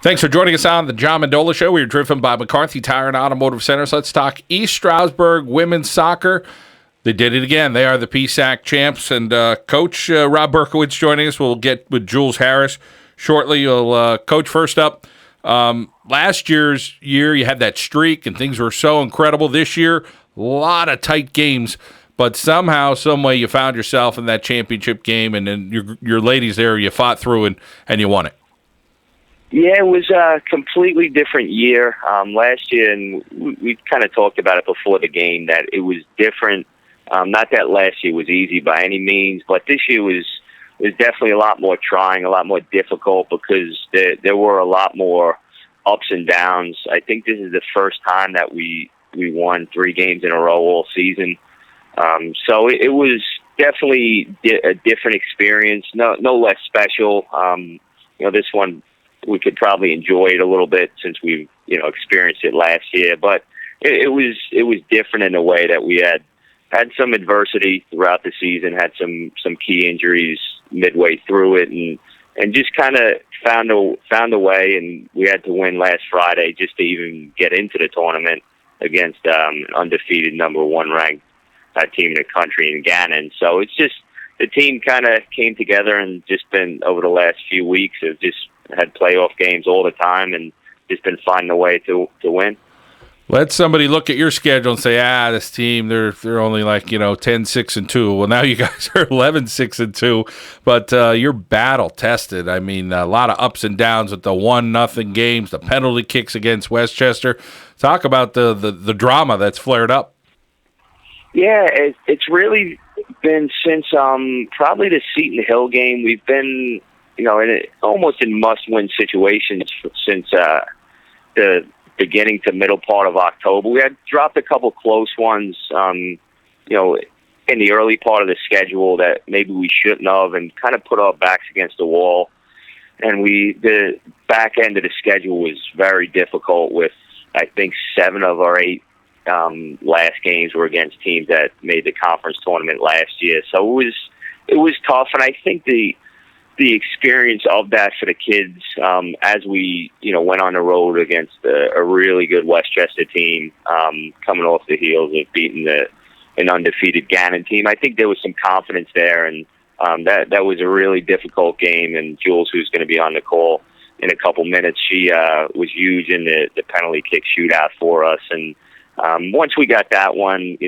Thanks for joining us on the John Mendola Show. We are driven by McCarthy Tire and Automotive Centers. Let's talk East Stroudsburg women's soccer. They did it again. They are the PSAC champs. And Coach Rob Berkowitz joining us. We'll get with Jules Harris shortly. We'll Coach, first up. Last year's year, you had that streak, and things were so incredible. This year, a lot of tight games. But somehow, some way, you found yourself in that championship game, and then your ladies there, you fought through and you won it. Yeah, it was a completely different year last year, and we kind of talked about it before the game that it was different. Not that last year was easy by any means, but this year was definitely a lot more trying, a lot more difficult because there were a lot more ups and downs. I think this is the first time that we won 3 games in a row all season. So it was definitely a different experience, no less special. This one, we could probably enjoy it a little bit since we've experienced it last year, but it was different in a way that we had some adversity throughout the season, had some key injuries midway through it, and just kind of found a way, and we had to win last Friday just to even get into the tournament against an undefeated number 1 ranked team in the country in Gannon. So it's just the team kind of came together and just been over the last few weeks have just had playoff games all the time and just been finding a way to win. Let somebody look at your schedule and say, this team, they're only like, 10-6-2. Well, now you guys are 11-6-2, but you're battle-tested. I mean, a lot of ups and downs with the 1-0 games, the penalty kicks against Westchester. Talk about the drama that's flared up. Yeah, it's really been since probably the Seton Hill game. We've been almost in must-win situations since the beginning to middle part of October. We had dropped a couple close ones, in the early part of the schedule that maybe we shouldn't have, and kind of put our backs against the wall. And the back end of the schedule was very difficult with, I think, 7 of our 8 last games were against teams that made the conference tournament last year. So it was tough, and I think the experience of that for the kids as we went on the road against a really good Westchester team, coming off the heels of beating an undefeated Gannon team. I think there was some confidence there, and that was a really difficult game. And Jules, who's going to be on the call in a couple minutes, she was huge in the penalty kick shootout for us. And once we got that one,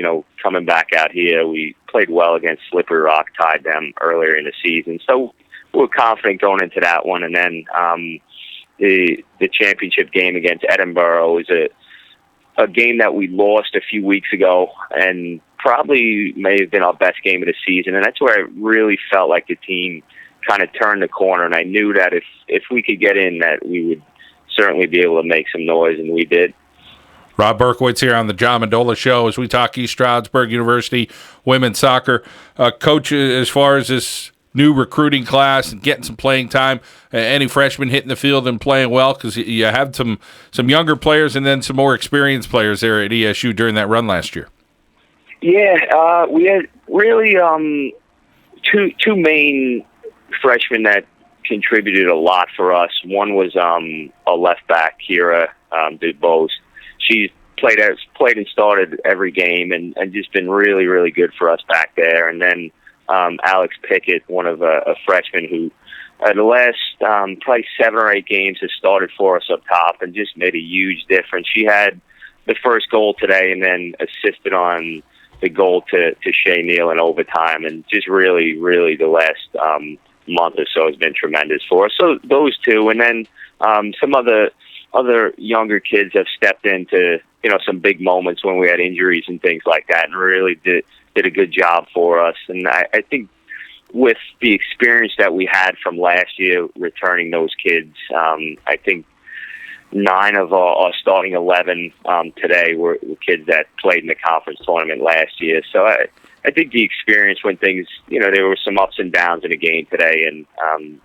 coming back out here, we played well against Slippery Rock, tied them earlier in the season. So we're confident going into that one. And then the championship game against Edinboro is a game that we lost a few weeks ago and probably may have been our best game of the season. And that's where I really felt like the team kind of turned the corner. And I knew that if we could get in, that we would certainly be able to make some noise, and we did. Rob Berkowitz here on the John Mendola Show as we talk East Stroudsburg University women's soccer. Coach, as far as this new recruiting class and getting some playing time, any freshmen hitting the field and playing well? Because you have some younger players and then some more experienced players there at ESU during that run last year. Yeah, we had really two main freshmen that contributed a lot for us. One was a left back, Kira DuBose. She's played and started every game and just been really, really good for us back there. And then Alex Pickett, one of a freshman who the last probably 7 or 8 games has started for us up top and just made a huge difference. She had the first goal today and then assisted on the goal to Shay Neal in overtime, and just really, really the last month or so has been tremendous for us. So those two, and then some other younger kids have stepped into some big moments when we had injuries and things like that, and really did a good job for us. And I think with the experience that we had from last year returning those kids, I think 9 of our starting 11 today were kids that played in the conference tournament last year. So I think the experience when things, there were some ups and downs in the game today, and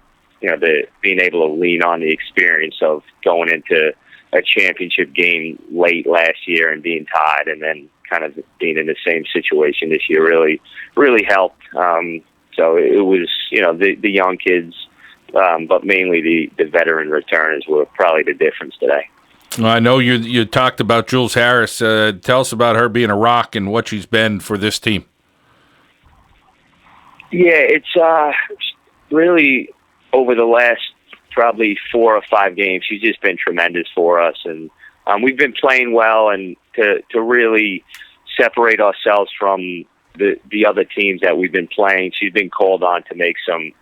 being able to lean on the experience of going into a championship game late last year and being tied, and then kind of being in the same situation this year really, really helped. So it was, the young kids but mainly the veteran returners were probably the difference today. Well, I know you talked about Jules Harris. Tell us about her being a rock and what she's been for this team. Yeah, it's really over the last probably 4 or 5 games, she's just been tremendous for us, and we've been playing well, and to really separate ourselves from the other teams that we've been playing, she's been called on to make some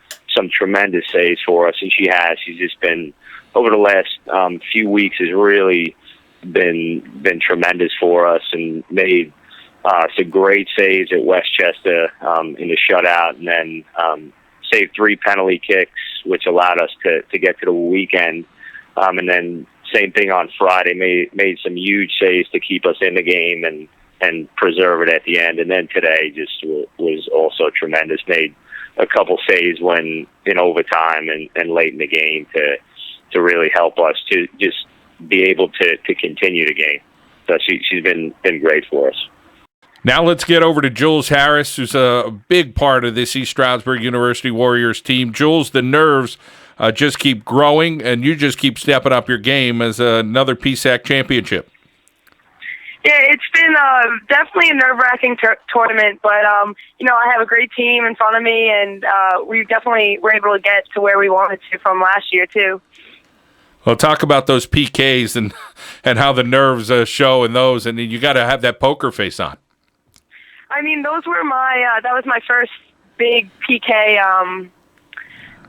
tremendous saves for us, and she has. She's just been, over the last few weeks, has really been tremendous for us and made some great saves at Westchester in the shutout, and then saved 3 penalty kicks, which allowed us to get to the weekend. And then same thing on Friday, made some huge saves to keep us in the game and preserve it at the end. And then today just was also tremendous. Made a couple saves when in overtime and late in the game to really help us to just be able to continue the game. So she's been great for us. Now let's get over to Jules Harris, who's a big part of this East Stroudsburg University Warriors team. Jules, the nerves just keep growing, and you just keep stepping up your game as another PSAC championship. Yeah, it's been definitely a nerve-wracking tournament, but I have a great team in front of me, and we definitely were able to get to where we wanted to from last year too. Well, talk about those PKs and how the nerves show in those, and you got to have that poker face on. I mean, those were that was my first big PK,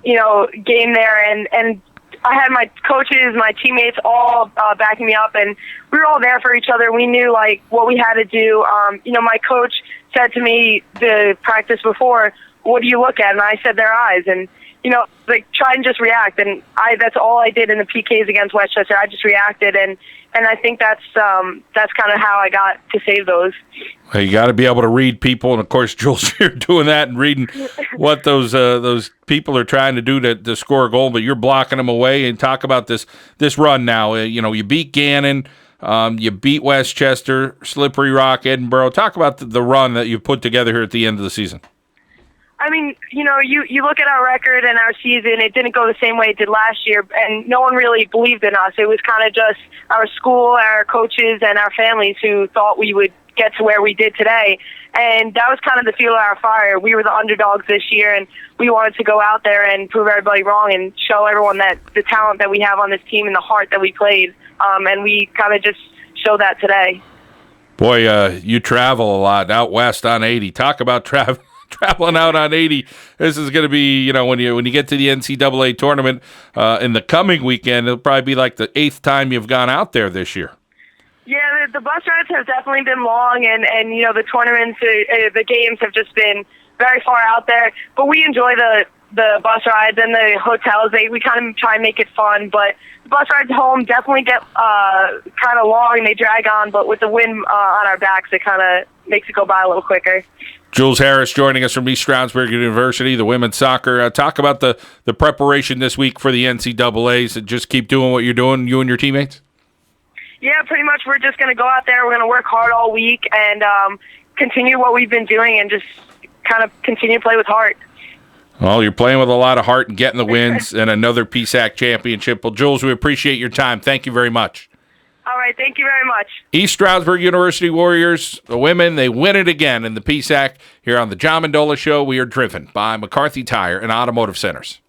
game there, and I had my coaches, my teammates all backing me up, and we were all there for each other. We knew what we had to do. My coach said to me the practice before, "What do you look at?" And I said their eyes, and try and just react. And that's all I did in the PKs against Westchester. I just reacted, and I think that's kind of how I got to save those. Well, you got to be able to read people, and of course, Jules, you're doing that and reading what those people are trying to do to score a goal, but you're blocking them away. And talk about this run now. You beat Gannon, you beat Westchester, Slippery Rock, Edinboro. Talk about the run that you put together here at the end of the season. I mean, you look at our record and our season, it didn't go the same way it did last year, and no one really believed in us. It was kind of just our school, our coaches, and our families who thought we would get to where we did today. And that was kind of the fuel of our fire. We were the underdogs this year, and we wanted to go out there and prove everybody wrong and show everyone that the talent that we have on this team and the heart that we played. And we kind of just showed that today. Boy, you travel a lot out west on 80. Talk about traveling out on 80. This is going to be, when you get to the NCAA tournament in the coming weekend, it'll probably be like the 8th time you've gone out there this year. Yeah, the bus rides have definitely been long, and the tournaments, the games have just been very far out there. But we enjoy the bus rides and the hotels. We kind of try and make it fun, but the bus rides home definitely get kind of long. They drag on, but with the wind on our backs, it kind of makes it go by a little quicker. Jules Harris joining us from East Stroudsburg University, the women's soccer. Talk about the preparation this week for the NCAAs. And just keep doing what you're doing, you and your teammates? Yeah, pretty much. We're just going to go out there. We're going to work hard all week and continue what we've been doing and just kind of continue to play with heart. Well, you're playing with a lot of heart and getting the wins and another PSAC championship. Well, Jules, we appreciate your time. Thank you very much. All right, thank you very much. East Stroudsburg University Warriors, the women, they win it again in the PSAC. Here on the John Mendola Show, we are driven by McCarthy Tire and Automotive Centers.